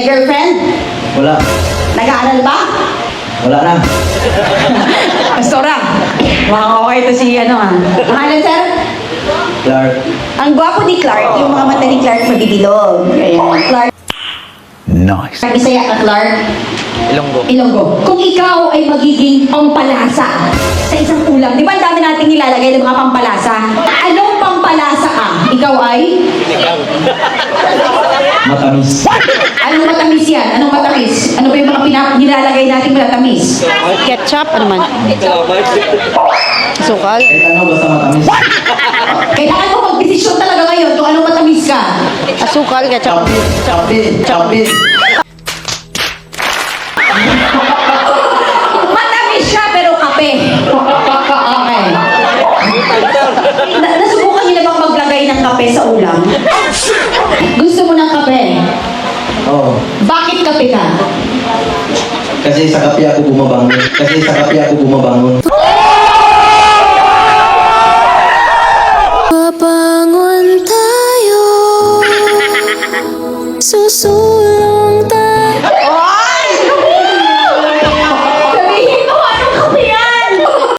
Girlfriend? Wala. Nag-aaral ba? Wala na. Pastora. Wow, okay to si Pangalan, sir? Clark. Ang gwapo ni Clark, yung mga mata ni Clark mabibilog. Ayan. Clark. Nice. Bisaya ka, Clark. Ilonggo. Ilonggo. Kung ikaw ay magiging pampalasa sa isang ulam, di ba ang dami nating nilalagay ng mga pampalasa? Anong pampalasa ka? Ikaw ay? Matamis. Anong matamis yan? Anong matamis? Ano ba yung mga nilalagay nating matamis? Ketchup, ano man? Sukal. Kahit ano, basta matamis. Kailangan mo mag-desisyon talaga ngayon kung anong matamis ka. Asukal, ketchup. Chapin. Chapin. Matamis siya pero kape. Okay. Nasubukan niyo na bang maglagay ng kape sa ulam? Gusto mo ng kape? Oo. Bakit kape ka? Kasi sa kape ako bumabangon.